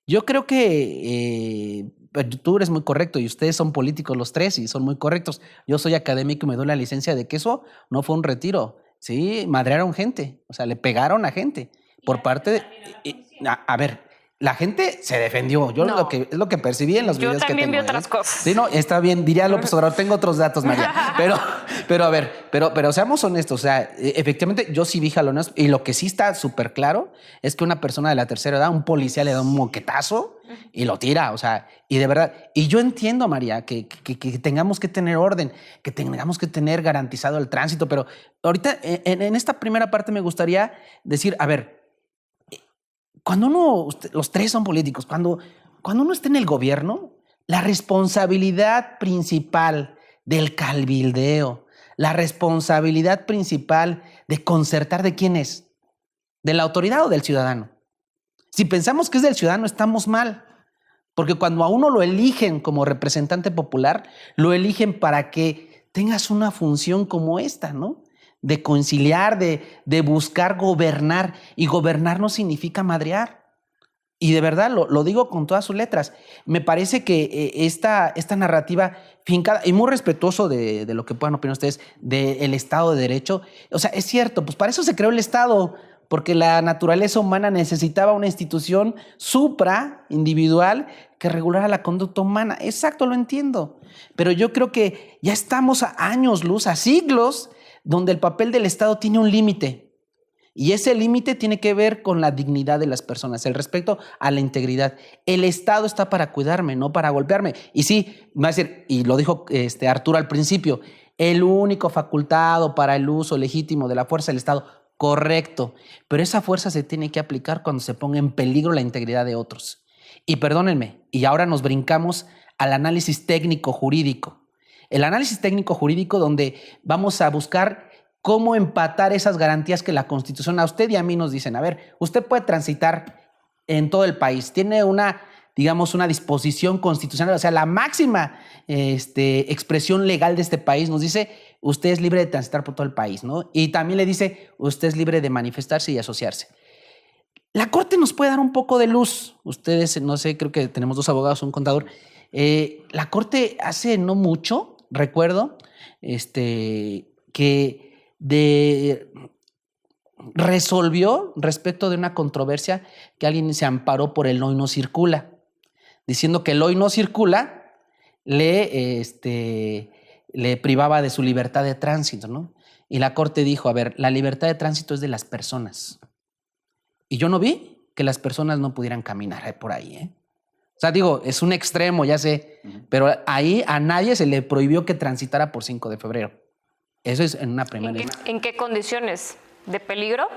S4: Yo creo que tú eres muy correcto y ustedes son políticos los tres y son muy correctos. Yo soy académico y me doy la licencia de que eso no fue un retiro. Sí, madrearon gente, o sea, le pegaron a gente por parte de... A ver, la gente se defendió. Yo es lo que percibí en los videos que tengo.
S5: Yo también vi otras cosas.
S4: Sí, no, está bien. Diría López Obrador, tengo otros datos, María. Pero a ver, pero seamos honestos. O sea, efectivamente, yo sí vi jalones. Y lo que sí está súper claro es que una persona de la tercera edad, un policía le da un moquetazo y lo tira. O sea, y de verdad. Y yo entiendo, María, que tengamos que tener orden, que tengamos que tener garantizado el tránsito. Pero ahorita, en esta primera parte me gustaría decir, a ver, cuando los tres son políticos, cuando uno está en el gobierno, la responsabilidad principal del cabildeo, la responsabilidad principal de concertar, ¿de quién es? ¿De la autoridad o del ciudadano? Si pensamos que es del ciudadano, estamos mal. Porque cuando a uno lo eligen como representante popular, lo eligen para que tengas una función como esta, ¿no? De conciliar, de buscar gobernar. Y gobernar no significa madrear. Y de verdad lo digo con todas sus letras. Me parece que esta narrativa fincada y muy respetuoso de lo que puedan opinar ustedes del Estado de Derecho. O sea, es cierto, pues para eso se creó el Estado, porque la naturaleza humana necesitaba una institución supra individual que regulara la conducta humana. Exacto, lo entiendo. Pero yo creo que ya estamos a años luz, a siglos, donde el papel del Estado tiene un límite. Y ese límite tiene que ver con la dignidad de las personas, el respeto a la integridad. El Estado está para cuidarme, no para golpearme. Y sí, me va a decir, y lo dijo Arturo al principio, el único facultado para el uso legítimo de la fuerza del Estado, correcto. Pero esa fuerza se tiene que aplicar cuando se ponga en peligro la integridad de otros. Y perdónenme, y ahora nos brincamos al análisis técnico-jurídico. El análisis técnico-jurídico donde vamos a buscar cómo empatar esas garantías que la Constitución a usted y a mí nos dicen. A ver, usted puede transitar en todo el país. Tiene una disposición constitucional, o sea, la máxima expresión legal de este país nos dice, usted es libre de transitar por todo el país, ¿no? Y también le dice, usted es libre de manifestarse y asociarse. La Corte nos puede dar un poco de luz. Ustedes, no sé, creo que tenemos 2 abogados, un contador. La Corte hace no mucho, recuerdo, que resolvió respecto de una controversia que alguien se amparó por el hoy no circula, diciendo que el hoy no circula le privaba de su libertad de tránsito, ¿no? Y la Corte dijo, a ver, la libertad de tránsito es de las personas. Y yo no vi que las personas no pudieran caminar por ahí, ¿eh? O sea, digo, es un extremo, ya sé, pero ahí a nadie se le prohibió que transitara por 5 de febrero. Eso es en una primera...
S5: ¿En qué condiciones? ¿De peligro?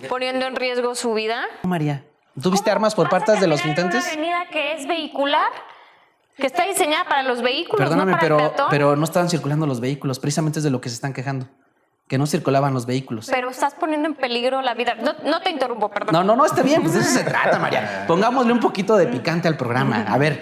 S5: ¿Poniendo en riesgo su vida?
S4: María, ¿tú viste armas por parte de los militantes?
S5: ¿Una avenida que es vehicular? Que está diseñada para los vehículos.
S4: Perdóname,
S5: no para el peatón.
S4: pero no estaban circulando los vehículos. Precisamente es de lo que se están quejando. Que no circulaban los vehículos.
S5: Pero estás poniendo en peligro la vida. No te interrumpo, perdón.
S4: No, está bien. Pues de eso se trata, María. Pongámosle un poquito de picante al programa. A ver,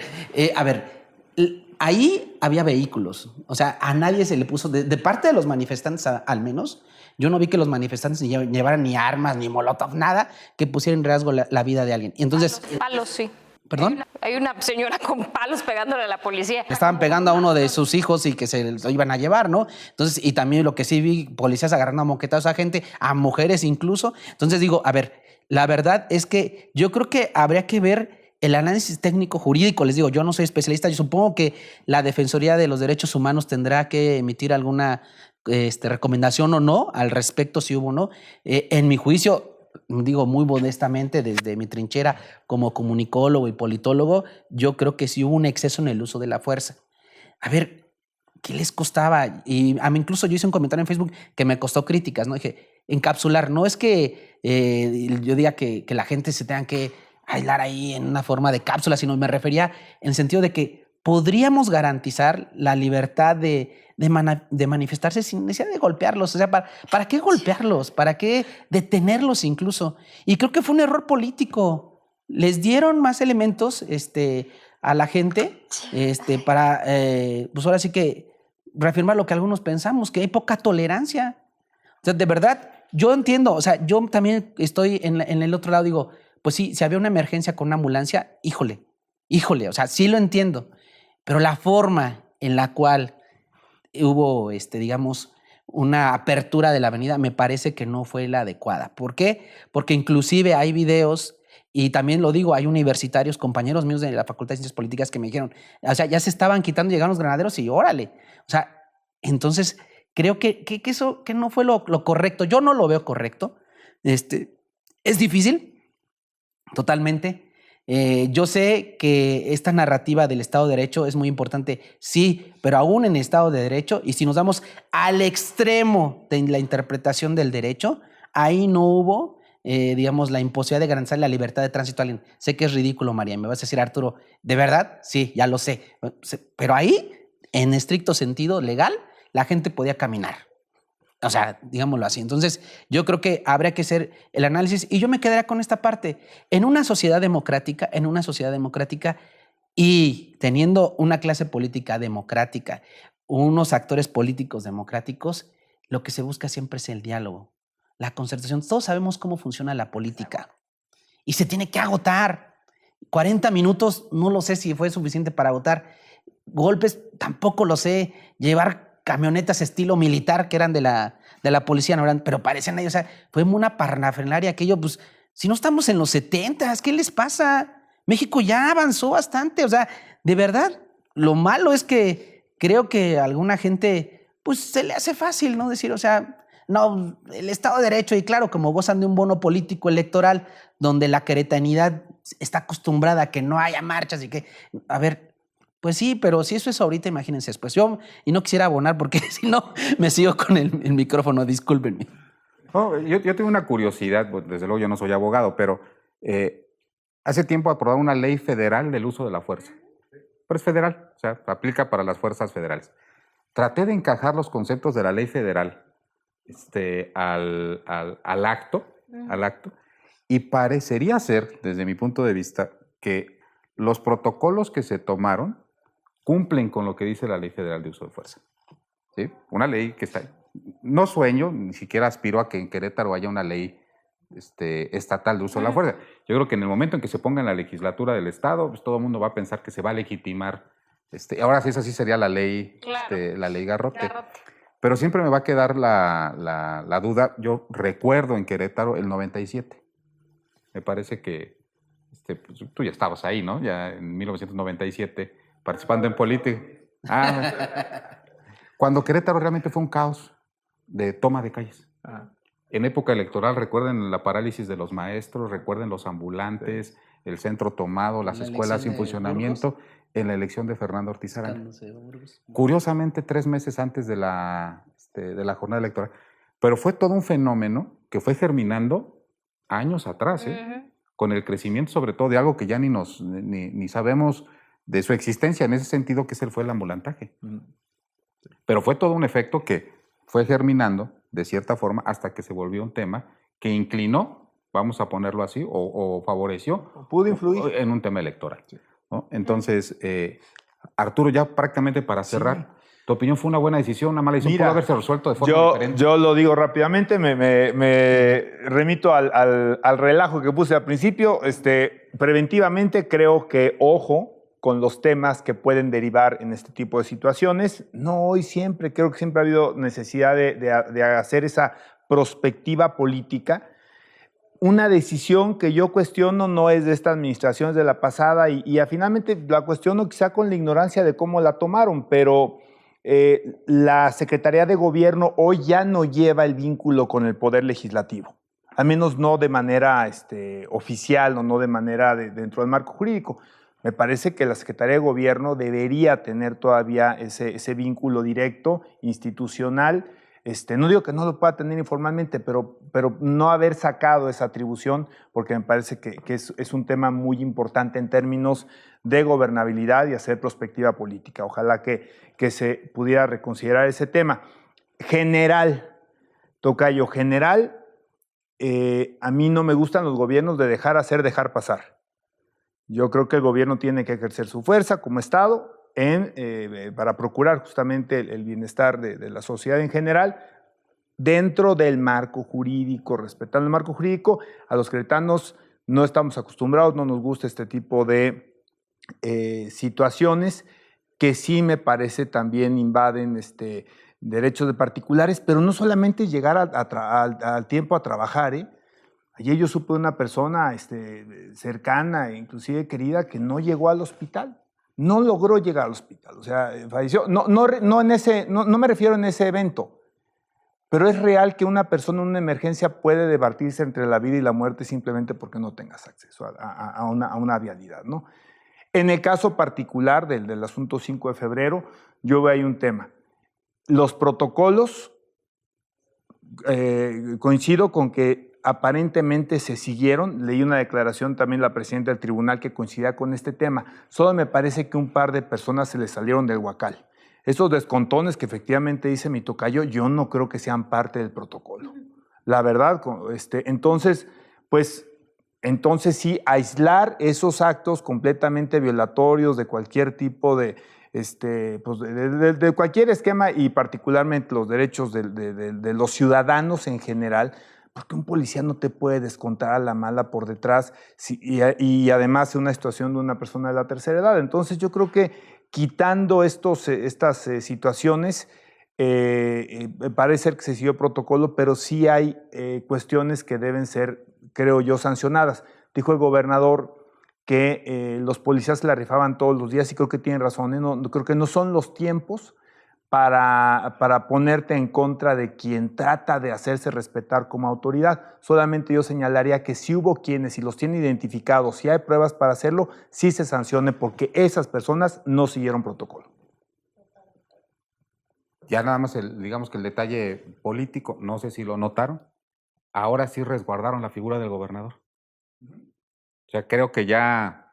S4: ahí había vehículos. O sea, a nadie se le puso... De parte de los manifestantes, al menos, yo no vi que los manifestantes llevaran ni armas, ni molotov, nada que pusiera en riesgo la vida de alguien. Y entonces...
S5: Palos, sí.
S4: ¿Perdón?
S5: Hay una señora con palos pegándole a la policía.
S4: Le estaban pegando a uno de sus hijos y que se lo iban a llevar, ¿no? Entonces, y también lo que sí vi, policías agarrando a moquetazos a gente, a mujeres incluso. Entonces digo, a ver, la verdad es que yo creo que habría que ver el análisis técnico jurídico. Les digo, yo no soy especialista, yo supongo que la Defensoría de los Derechos Humanos tendrá que emitir alguna recomendación o no al respecto, si hubo o no. En mi juicio, digo muy modestamente desde mi trinchera como comunicólogo y politólogo, yo creo que sí hubo un exceso en el uso de la fuerza. A ver, ¿qué les costaba? Y a mí incluso yo hice un comentario en Facebook que me costó críticas, ¿no? Dije, encapsular, no es que yo diga que la gente se tenga que aislar ahí en una forma de cápsula, sino me refería en el sentido de que podríamos garantizar la libertad de manifestarse sin necesidad de golpearlos. O sea, ¿para qué golpearlos? ¿Para qué detenerlos incluso? Y creo que fue un error político. Les dieron más elementos a la gente para, pues ahora sí que reafirmar lo que algunos pensamos, que hay poca tolerancia. O sea, de verdad, yo entiendo, o sea, yo también estoy en el otro lado, digo, pues sí, si había una emergencia con una ambulancia, híjole, o sea, sí lo entiendo, pero la forma en la cual hubo, digamos, una apertura de la avenida me parece que no fue la adecuada. ¿Por qué? Porque inclusive hay videos, y también lo digo, hay universitarios, compañeros míos de la Facultad de Ciencias Políticas que me dijeron, o sea, ya se estaban quitando, llegaron los granaderos y órale. O sea, entonces creo que eso que no fue lo correcto. Yo no lo veo correcto. Es difícil, totalmente. Yo sé que esta narrativa del Estado de Derecho es muy importante, sí, pero aún en Estado de Derecho, y si nos vamos al extremo de la interpretación del derecho, ahí no hubo, digamos, la imposibilidad de garantizar la libertad de tránsito a alguien. Sé que es ridículo, María, me vas a decir, Arturo, ¿de verdad? Sí, ya lo sé. Pero ahí, en estricto sentido legal, la gente podía caminar. O sea, digámoslo así. Entonces, yo creo que habría que hacer el análisis y yo me quedaría con esta parte. En una sociedad democrática y teniendo una clase política democrática, unos actores políticos democráticos, lo que se busca siempre es el diálogo, la concertación. Todos sabemos cómo funciona la política y se tiene que agotar. 40 minutos, no lo sé si fue suficiente para agotar. Golpes, tampoco lo sé. Llevar camionetas estilo militar que eran de la policía, no eran, pero parecían ellos. O sea, fue una parnafrenaria aquello. Pues, si no estamos en los 70s, ¿qué les pasa? México ya avanzó bastante. O sea, de verdad, lo malo es que creo que a alguna gente, pues se le hace fácil, ¿no? Decir, o sea, no, el Estado de Derecho, y claro, como gozan de un bono político electoral donde la queretanidad está acostumbrada a que no haya marchas y que, a ver, pues sí, pero si eso es ahorita, imagínense después. Yo, y no quisiera abonar porque si no, me sigo con el micrófono, discúlpenme.
S2: Oh, yo tengo una curiosidad, pues, desde luego yo no soy abogado, pero hace tiempo aprobaron una ley federal del uso de la fuerza. Pero es federal, o sea, aplica para las fuerzas federales. Traté de encajar los conceptos de la ley federal al acto, y parecería ser, desde mi punto de vista, que los protocolos que se tomaron cumplen con lo que dice la Ley Federal de Uso de Fuerza. ¿Sí? Una ley que está... No sueño, ni siquiera aspiro a que en Querétaro haya una ley estatal de uso de la fuerza. Yo creo que en el momento en que se ponga en la legislatura del Estado, pues todo el mundo va a pensar que se va a legitimar. Ahora sí, esa sí sería la ley, claro, la ley Garrote. Pero siempre me va a quedar la duda. Yo recuerdo en Querétaro el 97. Me parece que pues, tú ya estabas ahí, ¿no? Ya en 1997, participando en política. Cuando Querétaro realmente fue un caos de toma de calles. En época electoral, recuerden la parálisis de los maestros, recuerden los ambulantes, el centro tomado, las escuelas sin funcionamiento, en la elección de Fernando Ortiz Arango. Curiosamente, 3 meses antes de la jornada electoral. Pero fue todo un fenómeno que fue germinando años atrás, con el crecimiento sobre todo de algo que ya ni sabemos de su existencia, en ese sentido que fue el ambulantaje. Pero fue todo un efecto que fue germinando de cierta forma hasta que se volvió un tema que inclinó, vamos a ponerlo así, o favoreció,
S3: o pudo influir
S2: en un tema electoral, ¿no? Entonces, Arturo, ya prácticamente para cerrar, ¿tu opinión fue una buena decisión, una mala decisión? ¿Pudo haberse resuelto de forma diferente?
S3: Yo lo digo rápidamente, me remito al relajo que puse al principio. Preventivamente creo que, ojo, con los temas que pueden derivar en este tipo de situaciones. No hoy, siempre, creo que siempre ha habido necesidad de hacer esa prospectiva política. Una decisión que yo cuestiono no es de esta administración, es de la pasada, y finalmente la cuestiono quizá con la ignorancia de cómo la tomaron, pero la Secretaría de Gobierno hoy ya no lleva el vínculo con el Poder Legislativo, al menos no de manera oficial o no de manera dentro del marco jurídico. Me parece que la Secretaría de Gobierno debería tener todavía ese vínculo directo, institucional. No digo que no lo pueda tener informalmente, pero no haber sacado esa atribución, porque me parece que es un tema muy importante en términos de gobernabilidad y hacer prospectiva política. Ojalá que se pudiera reconsiderar ese tema. General, tocayo, general, a mí no me gustan los gobiernos de dejar hacer, dejar pasar. Yo creo que el gobierno tiene que ejercer su fuerza como Estado para procurar justamente el bienestar de la sociedad en general, dentro del marco jurídico, respetando el marco jurídico. A los queretanos no estamos acostumbrados, no nos gusta este tipo de situaciones que sí me parece también invaden derechos de particulares, pero no solamente llegar al tiempo a trabajar. Ayer yo supe de una persona cercana, inclusive querida, que no llegó al hospital, no logró llegar al hospital, o sea, falleció. No me refiero en ese evento, pero es real que una persona en una emergencia puede debatirse entre la vida y la muerte simplemente porque no tengas acceso a una vialidad, ¿no? En el caso particular del asunto 5 de febrero, yo veo ahí un tema. Los protocolos, coincido con que aparentemente se siguieron. Leí una declaración también la presidenta del tribunal que coincidía con este tema. Solo me parece que un par de personas se les salieron del huacal. Esos descontones que efectivamente dice mi tocayo, yo no creo que sean parte del protocolo. La verdad, entonces sí, aislar esos actos completamente violatorios de cualquier tipo de cualquier esquema, y particularmente los derechos de los ciudadanos en general, porque un policía no te puede descontar a la mala por detrás y además en una situación de una persona de la tercera edad. Entonces yo creo que quitando estas situaciones, parece ser que se siguió protocolo, pero sí hay cuestiones que deben ser, creo yo, sancionadas. Dijo el gobernador que los policías se la rifaban todos los días, y creo que tienen razón. No, creo que no son los tiempos para ponerte en contra de quien trata de hacerse respetar como autoridad. Solamente yo señalaría que si hubo quienes, si los tienen identificados, si hay pruebas para hacerlo, sí se sancione, porque esas personas no siguieron protocolo.
S2: Ya nada más, digamos que el detalle político, no sé si lo notaron, ahora sí resguardaron la figura del gobernador. O sea, creo que ya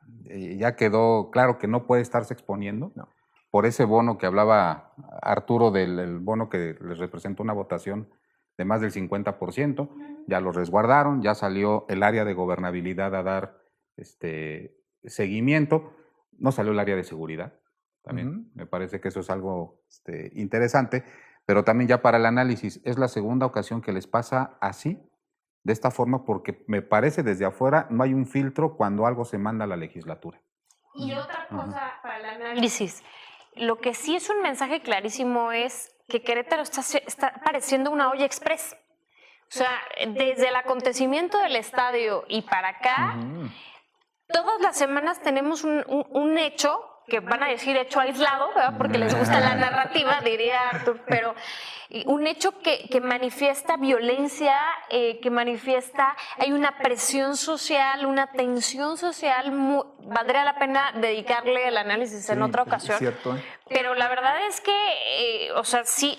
S2: quedó claro que no puede estarse exponiendo. No. Por ese bono que hablaba Arturo, del bono que les representa una votación de más del 50%, ya lo resguardaron, ya salió el área de gobernabilidad a dar seguimiento, no salió el área de seguridad, también me parece que eso es algo interesante, pero también ya para el análisis, es la segunda ocasión que les pasa así, de esta forma, porque me parece desde afuera no hay un filtro cuando algo se manda a la legislatura.
S5: Y otra cosa para el análisis, lo que sí es un mensaje clarísimo es que Querétaro está pareciendo una olla express. O sea, desde el acontecimiento del estadio y para acá, todas las semanas tenemos un hecho, que van a decir hecho aislado, ¿verdad? Porque les gusta la narrativa, diría Artur, pero un hecho que manifiesta violencia, que manifiesta, hay una presión social, una tensión social, valdría la pena dedicarle el análisis en otra ocasión.
S3: Es cierto,
S5: Pero la verdad es que, o sea, sí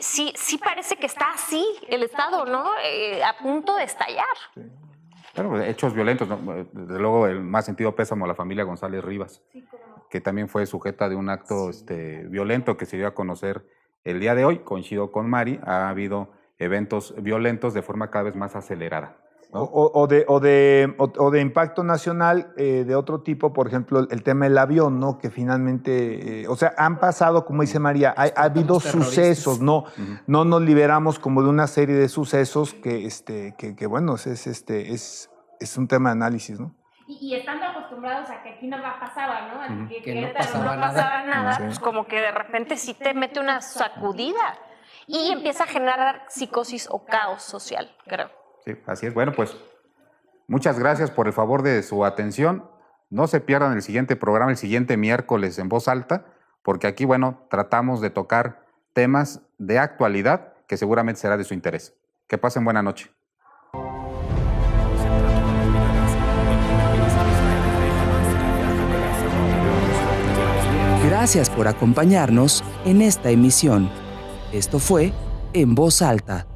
S5: parece que está así el Estado, ¿no? A punto de estallar.
S2: Sí. Bueno, hechos violentos, ¿no? Desde luego el más sentido pésamo a la familia González Rivas, que también fue sujeta de un acto violento que se dio a conocer el día de hoy. Coincido con Mari, ha habido eventos violentos de forma cada vez más acelerada, ¿no?
S3: O de impacto nacional de otro tipo, por ejemplo, el tema del avión, ¿no? Que finalmente, o sea, han pasado, como dice María, ha habido sucesos, ¿no? No nos liberamos como de una serie de sucesos que bueno, es un tema de análisis, ¿no?
S5: Y estando acostumbrados a que aquí no pasaba, ¿no?
S4: Que no pasaba
S5: nada, pues como que de repente sí te mete una sacudida y empieza a generar psicosis o caos social, creo.
S2: Sí, así es. Bueno, pues muchas gracias por el favor de su atención. No se pierdan el siguiente programa, el siguiente miércoles en Voz Alta, porque aquí, bueno, tratamos de tocar temas de actualidad que seguramente será de su interés. Que pasen buena noche.
S1: Gracias por acompañarnos en esta emisión. Esto fue En Voz Alta.